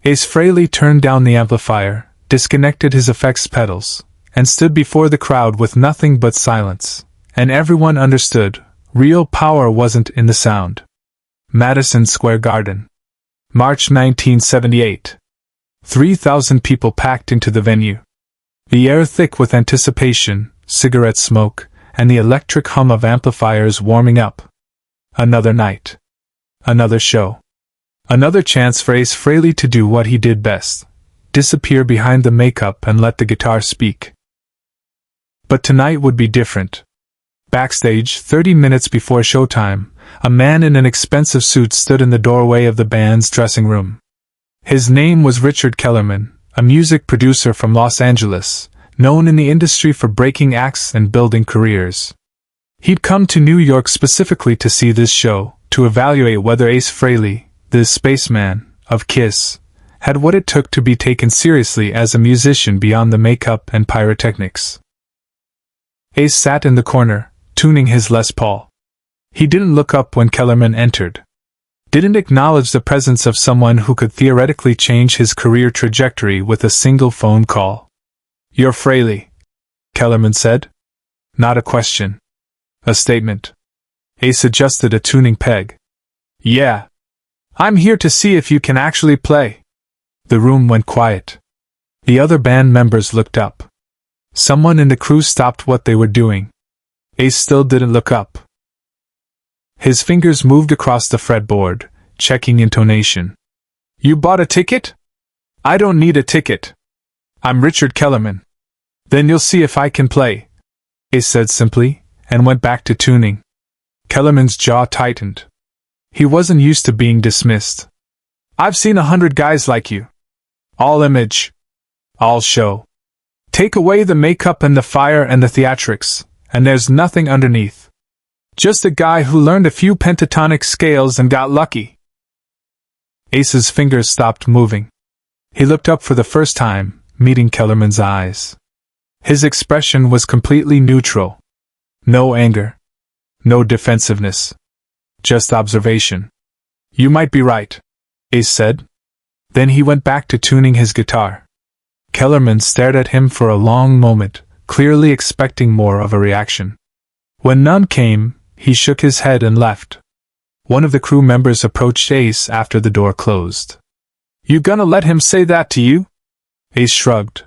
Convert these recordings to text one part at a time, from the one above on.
Ace Frehley turned down the amplifier, disconnected his effects pedals, and stood before the crowd with nothing but silence. And everyone understood, real power wasn't in the sound. Madison Square Garden. March 1978. 3,000 people packed into the venue. The air thick with anticipation, cigarette smoke, and the electric hum of amplifiers warming up. Another night. Another show. Another chance for Ace Frehley to do what he did best. Disappear behind the makeup and let the guitar speak. But tonight would be different. Backstage, 30 minutes before showtime, a man in an expensive suit stood in the doorway of the band's dressing room. His name was Richard Kellerman, a music producer from Los Angeles, known in the industry for breaking acts and building careers. He'd come to New York specifically to see this show, to evaluate whether Ace Frehley, the spaceman of Kiss, had what it took to be taken seriously as a musician beyond the makeup and pyrotechnics. Ace sat in the corner, tuning his Les Paul. He didn't look up when Kellerman entered. Didn't acknowledge the presence of someone who could theoretically change his career trajectory with a single phone call. "You're Frehley," Kellerman said. Not a question. A statement. Ace adjusted a tuning peg. "Yeah. I'm here to see if you can actually play." The room went quiet. The other band members looked up. Someone in the crew stopped what they were doing. Ace still didn't look up. His fingers moved across the fretboard, checking intonation. "You bought a ticket?" "I don't need a ticket. I'm Richard Kellerman." "Then you'll see if I can play," Ace said simply, and went back to tuning. Kellerman's jaw tightened. He wasn't used to being dismissed. "I've seen 100 guys like you. All image. All show. Take away the makeup and the fire and the theatrics, and there's nothing underneath. Just a guy who learned a few pentatonic scales and got lucky." Ace's fingers stopped moving. He looked up for the first time, meeting Kellerman's eyes. His expression was completely neutral. No anger. No defensiveness. Just observation. "You might be right," Ace said. Then he went back to tuning his guitar. Kellerman stared at him for a long moment, clearly expecting more of a reaction. When none came, he shook his head and left. One of the crew members approached Ace after the door closed. "You gonna let him say that to you?" Ace shrugged.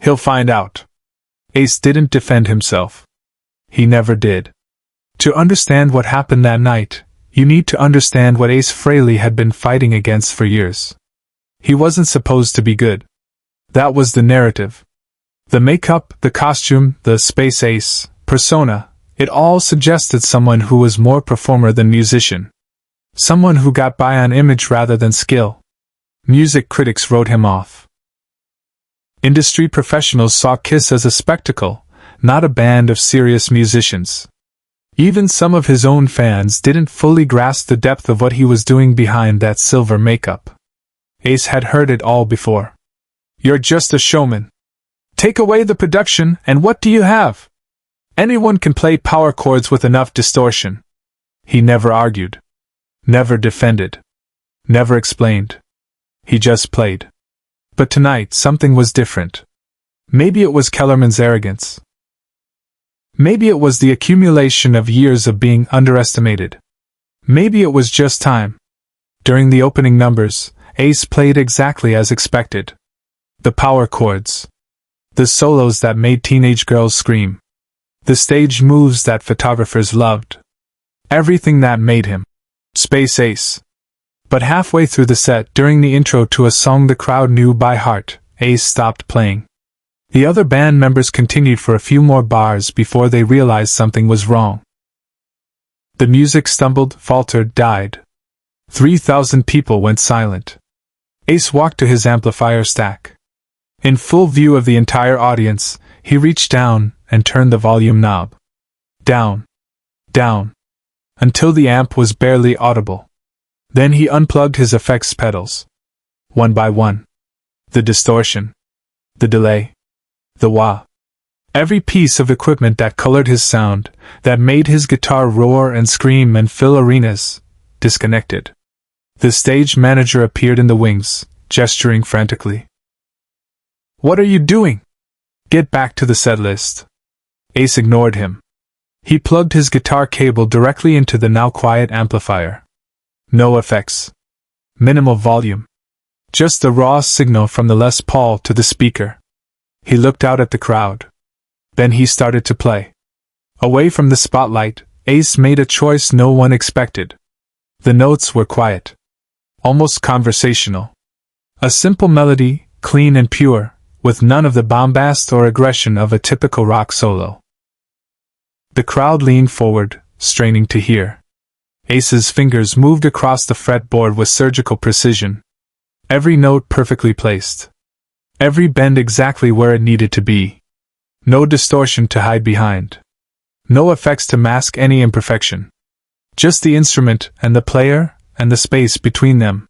"He'll find out." Ace didn't defend himself. He never did. To understand what happened that night, you need to understand what Ace Frehley had been fighting against for years. He wasn't supposed to be good. That was the narrative. The makeup, the costume, the space ace persona, it all suggested someone who was more performer than musician. Someone who got by on image rather than skill. Music critics wrote him off. Industry professionals saw Kiss as a spectacle, not a band of serious musicians. Even some of his own fans didn't fully grasp the depth of what he was doing behind that silver makeup. Ace had heard it all before. "You're just a showman. Take away the production, and what do you have? Anyone can play power chords with enough distortion." He never argued. Never defended. Never explained. He just played. But tonight something was different. Maybe it was Kellerman's arrogance. Maybe it was the accumulation of years of being underestimated. Maybe it was just time. During the opening numbers, Ace played exactly as expected. The power chords. The solos that made teenage girls scream. The stage moves that photographers loved. Everything that made him Space Ace. But halfway through the set, during the intro to a song the crowd knew by heart, Ace stopped playing. The other band members continued for a few more bars before they realized something was wrong. The music stumbled, faltered, died. 3,000 people went silent. Ace walked to his amplifier stack. In full view of the entire audience, he reached down and turned the volume knob. Down. Down. Until the amp was barely audible. Then he unplugged his effects pedals. One by one. The distortion. The delay. The wah. Every piece of equipment that colored his sound, that made his guitar roar and scream and fill arenas, disconnected. The stage manager appeared in the wings, gesturing frantically. "What are you doing? Get back to the set list." Ace ignored him. He plugged his guitar cable directly into the now quiet amplifier. No effects. Minimal volume. Just the raw signal from the Les Paul to the speaker. He looked out at the crowd. Then he started to play. Away from the spotlight, Ace made a choice no one expected. The notes were quiet. Almost conversational. A simple melody, clean and pure, with none of the bombast or aggression of a typical rock solo. The crowd leaned forward, straining to hear. Ace's fingers moved across the fretboard with surgical precision. Every note perfectly placed. Every bend exactly where it needed to be. No distortion to hide behind. No effects to mask any imperfection. Just the instrument and the player and the space between them.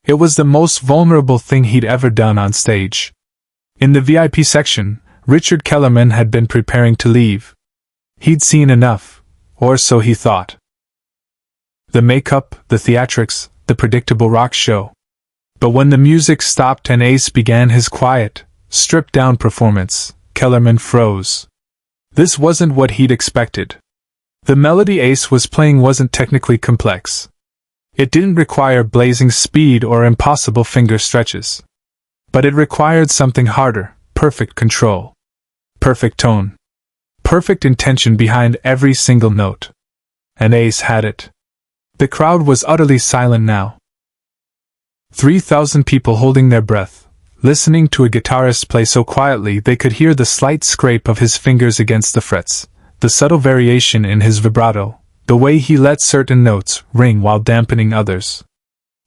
It was the most vulnerable thing he'd ever done on stage. In the VIP section, Richard Kellerman had been preparing to leave. He'd seen enough, or so he thought. The makeup, the theatrics, the predictable rock show. But when the music stopped and Ace began his quiet, stripped-down performance, Kellerman froze. This wasn't what he'd expected. The melody Ace was playing wasn't technically complex. It didn't require blazing speed or impossible finger stretches. But it required something harder, perfect control. Perfect tone. Perfect intention behind every single note. And Ace had it. The crowd was utterly silent now. 3,000 people holding their breath, listening to a guitarist play so quietly they could hear the slight scrape of his fingers against the frets, the subtle variation in his vibrato, the way he let certain notes ring while dampening others.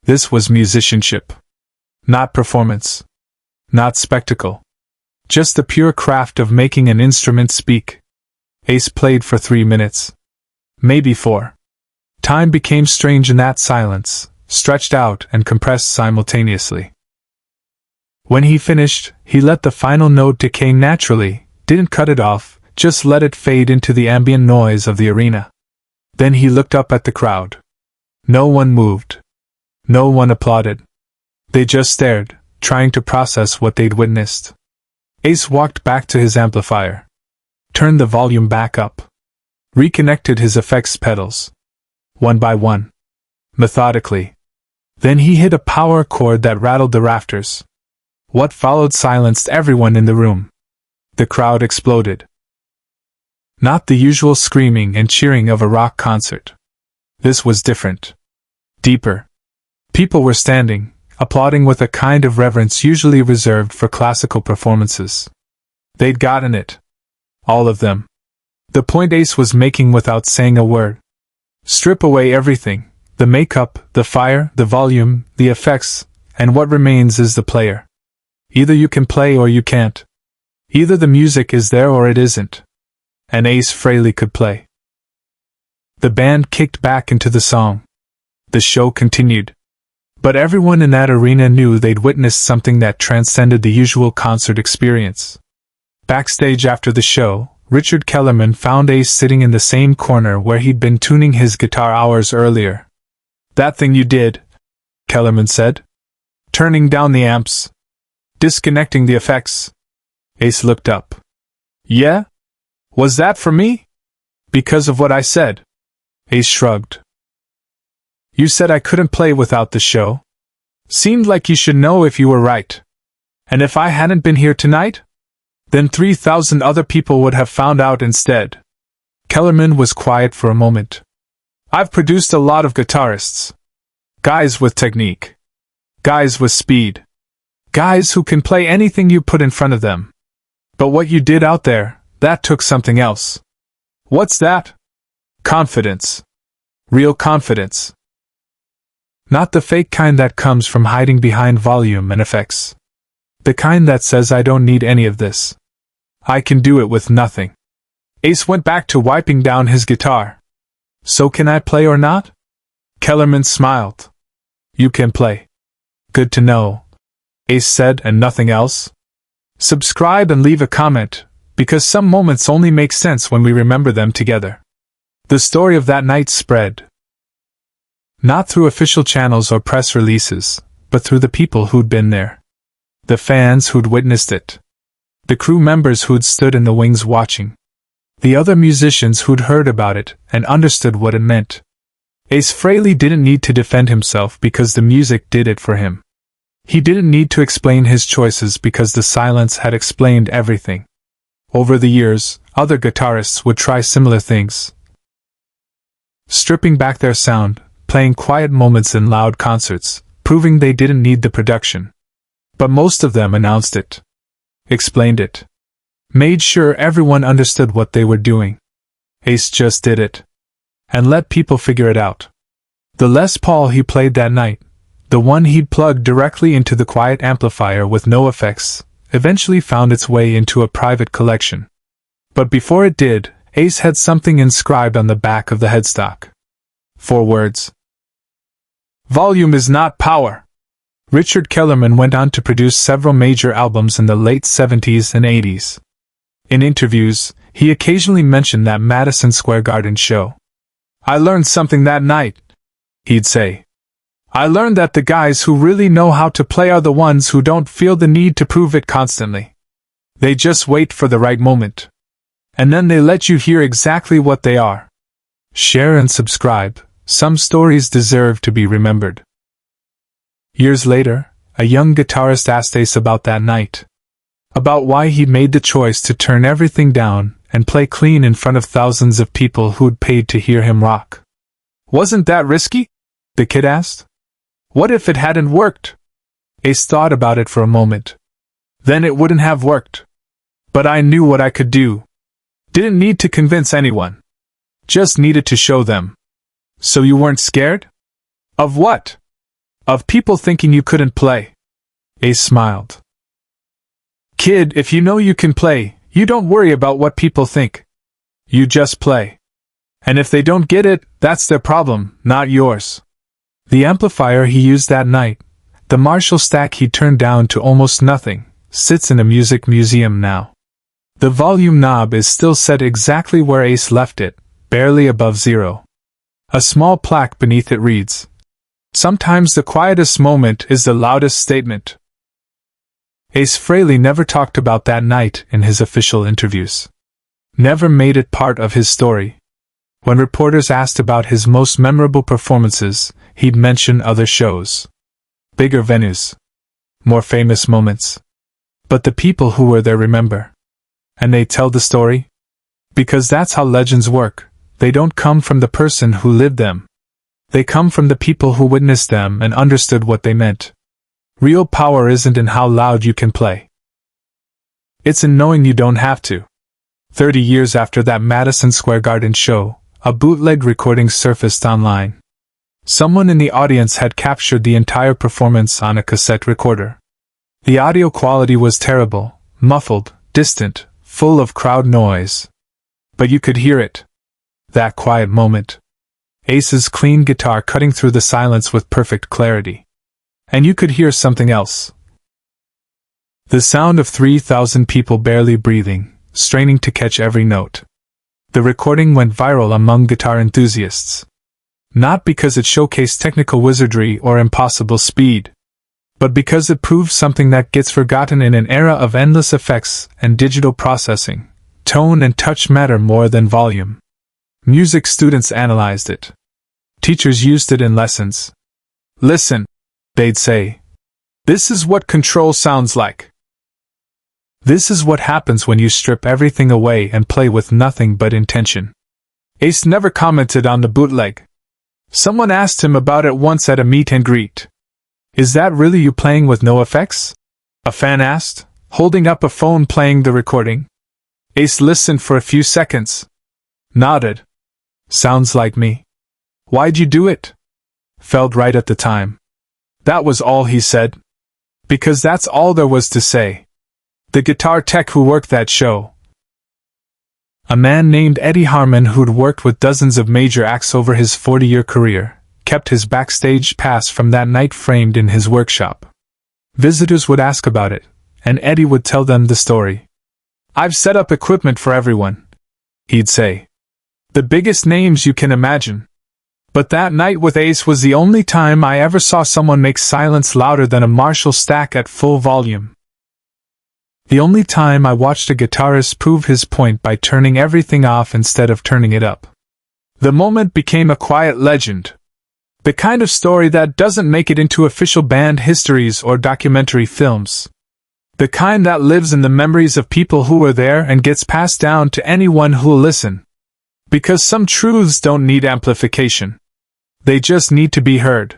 This was musicianship. Not performance. Not spectacle. Just the pure craft of making an instrument speak. Ace played for 3 minutes. Maybe 4. Time became strange in that silence, stretched out and compressed simultaneously. When he finished, he let the final note decay naturally, didn't cut it off, just let it fade into the ambient noise of the arena. Then he looked up at the crowd. No one moved. No one applauded. They just stared, trying to process what they'd witnessed. Ace walked back to his amplifier. Turned the volume back up. Reconnected his effects pedals. One by one. Methodically. Then he hit a power chord that rattled the rafters. What followed silenced everyone in the room. The crowd exploded. Not the usual screaming and cheering of a rock concert. This was different. Deeper. People were standing, applauding with a kind of reverence usually reserved for classical performances. They'd gotten it. All of them. The point Ace was making without saying a word. Strip away everything, the makeup, the fire, the volume, the effects, and what remains is the player. Either you can play or you can't. Either the music is there or it isn't. And Ace Frehley could play. The band kicked back into the song. The show continued. But everyone in that arena knew they'd witnessed something that transcended the usual concert experience. Backstage after the show, Richard Kellerman found Ace sitting in the same corner where he'd been tuning his guitar hours earlier. "That thing you did," Kellerman said. "Turning down the amps. Disconnecting the effects." Ace looked up. "Yeah? Was that for me? Because of what I said?" Ace shrugged. "You said I couldn't play without the show. Seemed like you should know if you were right. And if I hadn't been here tonight? Then 3,000 other people would have found out instead." Kellerman was quiet for a moment. "I've produced a lot of guitarists. Guys with technique. Guys with speed. Guys who can play anything you put in front of them. But what you did out there, that took something else." "What's that?" "Confidence. Real confidence. Not the fake kind that comes from hiding behind volume and effects. The kind that says I don't need any of this. I can do it with nothing." Ace went back to wiping down his guitar. "So can I play or not?" Kellerman smiled. "You can play." "Good to know," Ace said, "and nothing else?" Subscribe and leave a comment, because some moments only make sense when we remember them together. The story of that night spread. Not through official channels or press releases, but through the people who'd been there. The fans who'd witnessed it. The crew members who'd stood in the wings watching. The other musicians who'd heard about it and understood what it meant. Ace Frehley didn't need to defend himself because the music did it for him. He didn't need to explain his choices because the silence had explained everything. Over the years, other guitarists would try similar things. Stripping back their sound, playing quiet moments in loud concerts, proving they didn't need the production. But most of them announced it. Explained it. Made sure everyone understood what they were doing. Ace just did it. And let people figure it out. The Les Paul he played that night, the one he'd plugged directly into the quiet amplifier with no effects, eventually found its way into a private collection. But before it did, Ace had something inscribed on the back of the headstock. 4 words. Volume is not power. Richard Kellerman went on to produce several major albums in the late 70s and 80s. In interviews, he occasionally mentioned that Madison Square Garden show. I learned something that night, he'd say. I learned that the guys who really know how to play are the ones who don't feel the need to prove it constantly. They just wait for the right moment. And then they let you hear exactly what they are. Share and subscribe. Some stories deserve to be remembered. Years later, a young guitarist asked Ace about that night. About why he'd made the choice to turn everything down and play clean in front of thousands of people who'd paid to hear him rock. Wasn't that risky? The kid asked. What if it hadn't worked? Ace thought about it for a moment. Then it wouldn't have worked. But I knew what I could do. Didn't need to convince anyone. Just needed to show them. So you weren't scared? Of what? Of people thinking you couldn't play. Ace smiled. Kid, if you know you can play, you don't worry about what people think. You just play. And if they don't get it, that's their problem, not yours. The amplifier he used that night, the Marshall stack he turned down to almost nothing, sits in a music museum now. The volume knob is still set exactly where Ace left it, barely above 0. A small plaque beneath it reads, "Sometimes the quietest moment is the loudest statement." Ace Frehley never talked about that night in his official interviews. Never made it part of his story. When reporters asked about his most memorable performances, he'd mention other shows. Bigger venues. More famous moments. But the people who were there remember. And they tell the story. Because that's how legends work. They don't come from the person who lived them. They come from the people who witnessed them and understood what they meant. Real power isn't in how loud you can play. It's in knowing you don't have to. 30 years after that Madison Square Garden show, a bootleg recording surfaced online. Someone in the audience had captured the entire performance on a cassette recorder. The audio quality was terrible, muffled, distant, full of crowd noise. But you could hear it. That quiet moment. Ace's clean guitar cutting through the silence with perfect clarity. And you could hear something else. The sound of 3,000 people barely breathing, straining to catch every note. The recording went viral among guitar enthusiasts. Not because it showcased technical wizardry or impossible speed, but because it proved something that gets forgotten in an era of endless effects and digital processing. Tone and touch matter more than volume. Music students analyzed it. Teachers used it in lessons. Listen, they'd say. This is what control sounds like. This is what happens when you strip everything away and play with nothing but intention. Ace never commented on the bootleg. Someone asked him about it once at a meet and greet. Is that really you playing with no effects? A fan asked, holding up a phone playing the recording. Ace listened for a few seconds. Nodded. Sounds like me. Why'd you do it? Felt right at the time. That was all he said. Because that's all there was to say. The guitar tech who worked that show. A man named Eddie Harmon, who'd worked with dozens of major acts over his 40-year career, kept his backstage pass from that night framed in his workshop. Visitors would ask about it, and Eddie would tell them the story. I've set up equipment for everyone, he'd say. The biggest names you can imagine. But that night with Ace was the only time I ever saw someone make silence louder than a Marshall stack at full volume. The only time I watched a guitarist prove his point by turning everything off instead of turning it up. The moment became a quiet legend. The kind of story that doesn't make it into official band histories or documentary films. The kind that lives in the memories of people who were there and gets passed down to anyone who'll listen. Because some truths don't need amplification. They just need to be heard.